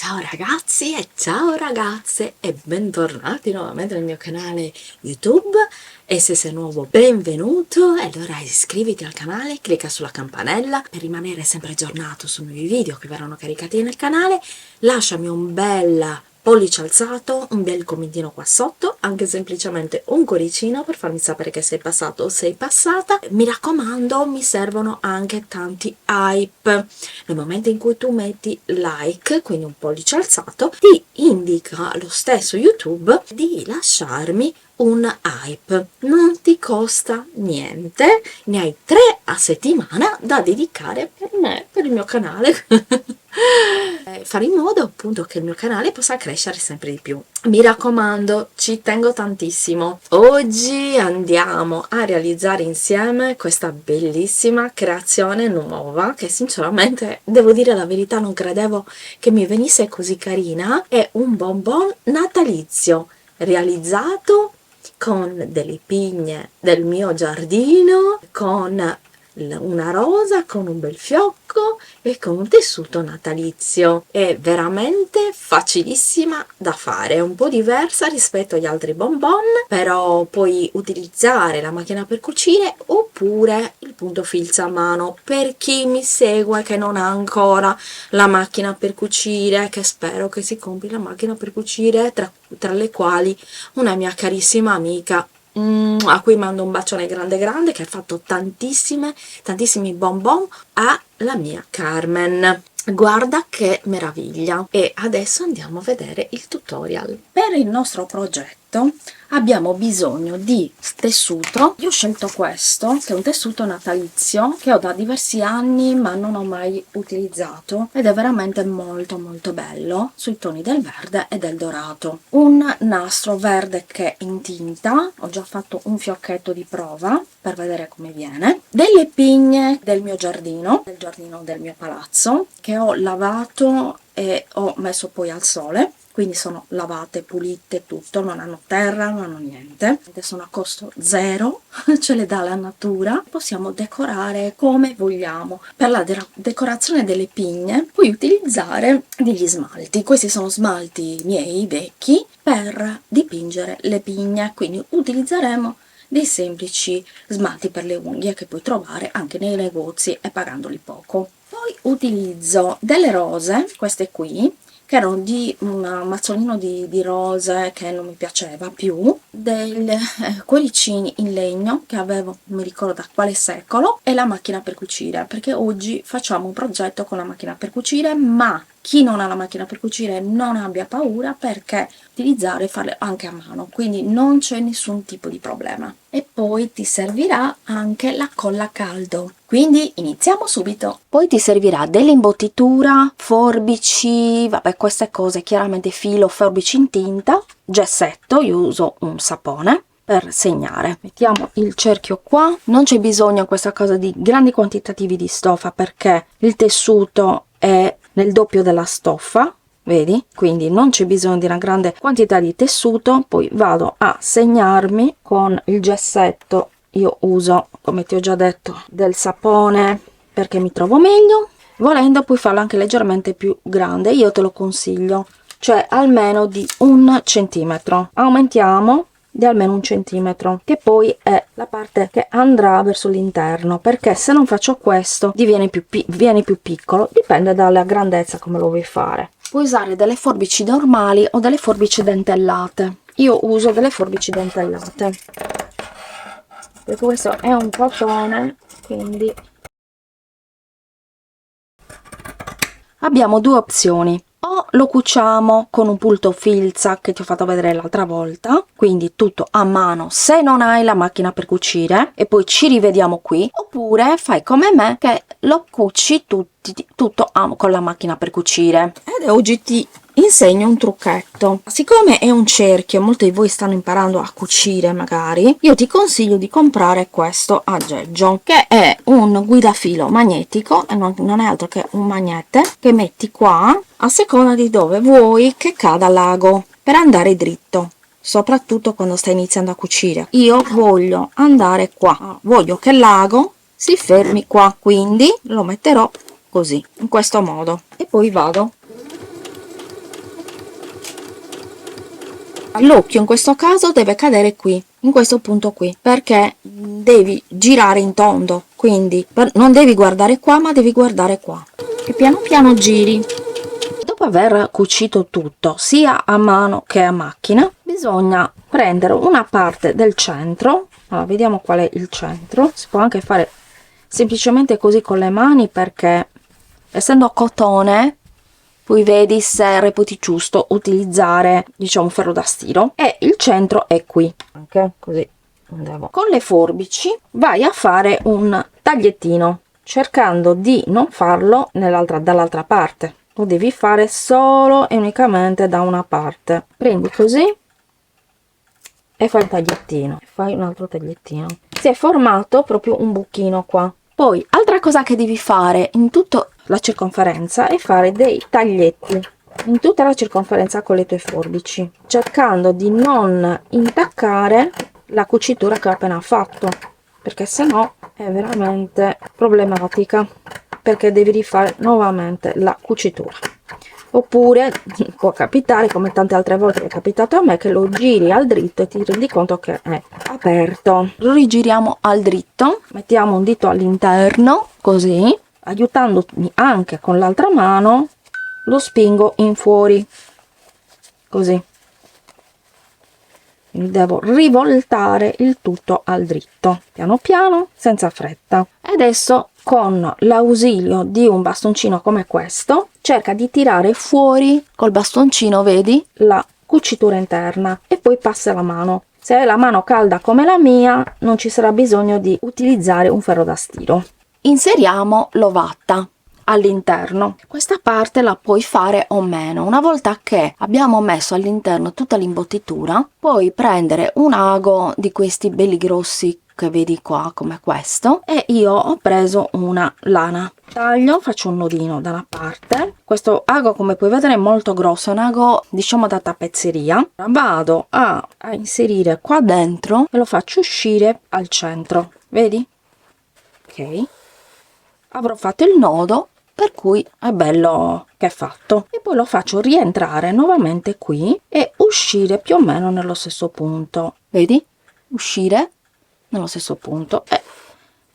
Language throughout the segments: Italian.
Ciao ragazzi e ciao ragazze e bentornati nuovamente nel mio canale YouTube e se sei nuovo benvenuto e allora iscriviti al canale, clicca sulla campanella per rimanere sempre aggiornato su nuovi video che verranno caricati nel canale, lasciami un bel pollice alzato, un bel commentino qua sotto, anche semplicemente un cuoricino per farmi sapere che sei passato o sei passata. Mi raccomando, mi servono anche tanti hype. Nel momento in cui tu metti like, quindi un pollice alzato, ti indica lo stesso YouTube di lasciarmi un hype. Non ti costa niente, ne hai 3 a settimana da dedicare per me, per il mio canale. Fare in modo appunto che il mio canale possa crescere sempre di più. Mi raccomando, ci tengo tantissimo. Oggi andiamo a realizzare insieme questa bellissima creazione nuova che sinceramente, devo dire la verità, non credevo che mi venisse così carina. È un bonbon natalizio realizzato con delle pigne del mio giardino, con una rosa, con un bel fiocco e con un tessuto natalizio. È veramente facilissima da fare, è un po' diversa rispetto agli altri bonbon, però puoi utilizzare la macchina per cucire oppure il punto filza a mano. Per chi mi segue che non ha ancora la macchina per cucire, che spero che si compri la macchina per cucire, tra le quali una mia carissima amica a cui mando un bacione grande grande, che ha fatto tantissimi bonbon alla mia Carmen. Guarda che meraviglia! E adesso andiamo a vedere il tutorial. Per il nostro progetto abbiamo bisogno di tessuto. Io ho scelto questo, che è un tessuto natalizio che ho da diversi anni ma non ho mai utilizzato ed è veramente molto bello, sui toni del verde e del dorato. Un nastro verde che è in tinta, ho già fatto un fiocchetto di prova per vedere come viene, delle pigne del mio giardino, del giardino del mio palazzo, che ho lavato e ho messo poi al sole, quindi sono lavate, pulite, tutto, non hanno terra, non hanno niente, sono a costo zero, ce le dà la natura. Possiamo decorare come vogliamo. Per la decorazione delle pigne puoi utilizzare degli smalti. Questi sono smalti miei vecchi per dipingere le pigne, quindi utilizzeremo dei semplici smalti per le unghie che puoi trovare anche nei negozi e pagandoli poco. Poi utilizzo delle rose, queste qui, che erano di un mazzolino di rose che non mi piaceva più, dei cuoricini in legno che avevo, non mi ricordo da quale secolo, e la macchina per cucire, perché oggi facciamo un progetto con la macchina per cucire, ma chi non ha la macchina per cucire non abbia paura, perché utilizzare e farle anche a mano, quindi non c'è nessun tipo di problema. E poi ti servirà anche la colla a caldo, quindi iniziamo subito. Poi ti servirà dell'imbottitura, forbici, vabbè, queste cose, chiaramente filo, forbici in tinta, gessetto, io uso un sapone per segnare. Mettiamo il cerchio qua. Non c'è bisogno in questa cosa di grandi quantitativi di stoffa, perché il tessuto è nel doppio della stoffa, vedi? Quindi non c'è bisogno di una grande quantità di tessuto. Poi vado a segnarmi con il gessetto. Io uso, come ti ho già detto, del sapone perché mi trovo meglio. Volendo puoi farlo anche leggermente più grande, io te lo consiglio, cioè almeno di 1 centimetro. Aumentiamo di almeno 1 centimetro, che poi è la parte che andrà verso l'interno, perché se non faccio questo viene più piccolo, dipende dalla grandezza come lo vuoi fare. Puoi usare delle forbici normali o delle forbici dentellate. Io uso delle forbici dentellate perché questo è un cotone, quindi abbiamo 2 opzioni: o lo cuciamo con un punto filza che ti ho fatto vedere l'altra volta, quindi tutto a mano se non hai la macchina per cucire, e poi ci rivediamo qui, oppure fai come me che lo cuci tutto con la macchina per cucire. Ed oggi ti insegno un trucchetto. Siccome è un cerchio, molti di voi stanno imparando a cucire magari, io ti consiglio di comprare questo aggeggio, che è un guidafilo magnetico, e non è altro che un magnete che metti qua a seconda di dove vuoi che cada l'ago, per andare dritto, soprattutto quando stai iniziando a cucire. Io voglio andare qua, voglio che l'ago si fermi qua, quindi lo metterò così, in questo modo, e poi vado L'occhio in questo caso deve cadere qui, in questo punto qui, perché devi girare in tondo, quindi non devi guardare qua ma devi guardare qua e piano piano giri. Dopo aver cucito tutto sia a mano che a macchina, bisogna prendere una parte del centro. Allora, vediamo qual è il centro. Si può anche fare semplicemente così con le mani, perché essendo cotone poi vedi se reputi giusto utilizzare, diciamo, ferro da stiro, e il centro è qui, anche così andiamo. Con le forbici vai a fare un tagliettino, cercando di non farlo dall'altra parte, lo devi fare solo e unicamente da una parte. Prendi così e fai il tagliettino, fai un altro tagliettino. Si è formato proprio un buchino qua. Poi altra cosa che devi fare in tutta la circonferenza è fare dei taglietti in tutta la circonferenza con le tue forbici, cercando di non intaccare la cucitura che ho appena fatto, perché sennò è veramente problematica, perché devi rifare nuovamente la cucitura. Oppure può capitare, come tante altre volte è capitato a me, che lo giri al dritto e ti rendi conto che è aperto. Lo rigiriamo al dritto, mettiamo un dito all'interno, così, aiutandomi anche con l'altra mano, lo spingo in fuori, così. Quindi devo rivoltare il tutto al dritto, piano piano, senza fretta. E adesso, con l'ausilio di un bastoncino come questo, cerca di tirare fuori col bastoncino, vedi, la cucitura interna, e poi passa la mano. Se hai la mano calda come la mia, non ci sarà bisogno di utilizzare un ferro da stiro. Inseriamo l'ovatta all'interno. Questa parte la puoi fare o meno. Una volta che abbiamo messo all'interno tutta l'imbottitura, puoi prendere un ago di questi belli grossi che vedi qua, come questo, e io ho preso una lana. Taglio, faccio un nodino da una parte. Questo ago, come puoi vedere, è molto grosso, è un ago, diciamo, da tappezzeria. Vado a inserire qua dentro e lo faccio uscire al centro, vedi? Ok, avrò fatto il nodo, per cui è bello che è fatto, e poi lo faccio rientrare nuovamente qui e uscire più o meno nello stesso punto, vedi? Uscire nello stesso punto e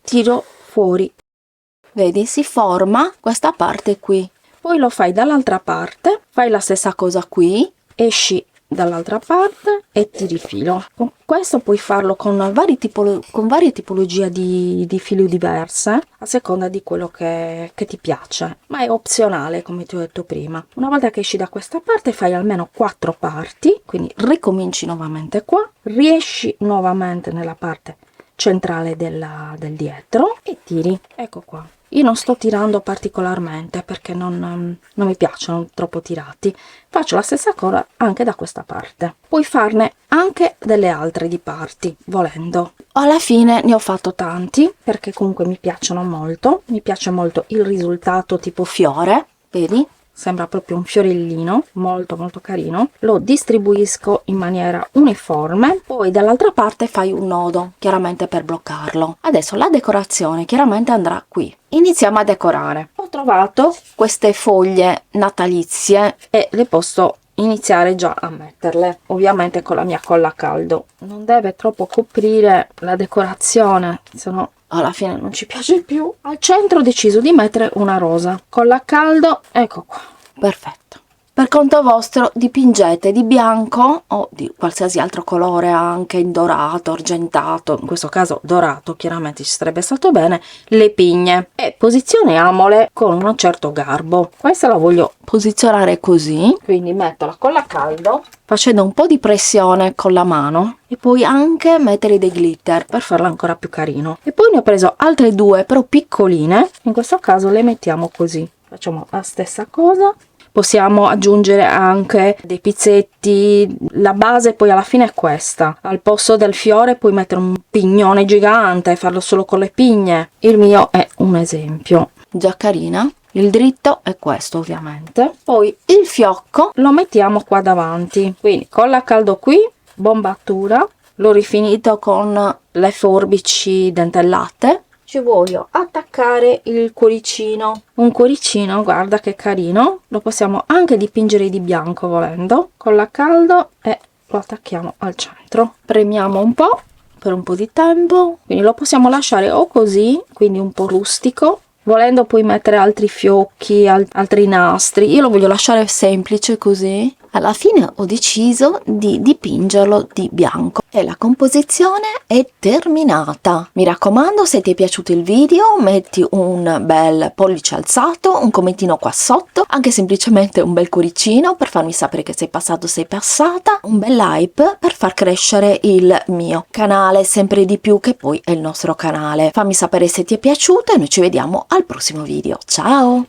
tiro fuori, vedi? Si forma questa parte qui. Poi lo fai dall'altra parte, fai la stessa cosa qui, esci dall'altra parte e ti rifilo. Con questo puoi farlo con varie tipologie di fili diverse, a seconda di quello che ti piace, ma è opzionale, come ti ho detto prima. Una volta che esci da questa parte fai almeno 4 parti, quindi ricominci nuovamente qua, riesci nuovamente nella parte centrale del dietro e tiri. Ecco qua. Io non sto tirando particolarmente perché non mi piacciono troppo tirati. Faccio la stessa cosa anche da questa parte. Puoi farne anche delle altre di parti, volendo. Alla fine ne ho fatto tanti perché comunque mi piacciono molto. Mi piace molto il risultato tipo fiore, vedi? Sembra proprio un fiorellino, molto molto carino. Lo distribuisco in maniera uniforme, poi dall'altra parte fai un nodo, chiaramente per bloccarlo. Adesso la decorazione chiaramente andrà qui. Iniziamo a decorare. Ho trovato queste foglie natalizie e le posso iniziare già a metterle, ovviamente con la mia colla a caldo. Non deve troppo coprire la decorazione, se no alla fine non ci piace più. Al centro ho deciso di mettere una rosa, colla a caldo, ecco qua, perfetto. Per conto vostro dipingete di bianco o di qualsiasi altro colore, anche in dorato, argentato, in questo caso dorato chiaramente ci sarebbe stato bene, le pigne, e posizioniamole con un certo garbo. Questa la voglio posizionare così, quindi metto la colla a caldo facendo un po' di pressione con la mano e poi anche mettere dei glitter per farlo ancora più carino. E poi ne ho preso altre due però piccoline, in questo caso le mettiamo così, facciamo la stessa cosa. Possiamo aggiungere anche dei pizzetti, la base poi alla fine è questa. Al posto del fiore puoi mettere un pignone gigante e farlo solo con le pigne. Il mio è un esempio. Già carina. Il dritto è questo ovviamente. Poi il fiocco lo mettiamo qua davanti. Quindi colla a caldo qui, bombatura. L'ho rifinito con le forbici dentellate. Ci voglio attaccare il cuoricino, un cuoricino, guarda che carino, lo possiamo anche dipingere di bianco volendo, colla a caldo e lo attacchiamo al centro, premiamo un po' per un po' di tempo, quindi lo possiamo lasciare o così, quindi un po' rustico, volendo poi mettere altri fiocchi, altri nastri. Io lo voglio lasciare semplice così. Alla fine ho deciso di dipingerlo di bianco e la composizione è terminata. Mi raccomando, se ti è piaciuto il video metti un bel pollice alzato, un commentino qua sotto, anche semplicemente un bel cuoricino per farmi sapere che sei passato, sei passata, un bel like per far crescere il mio canale sempre di più, che poi è il nostro canale. Fammi sapere se ti è piaciuto e noi ci vediamo al prossimo video. Ciao!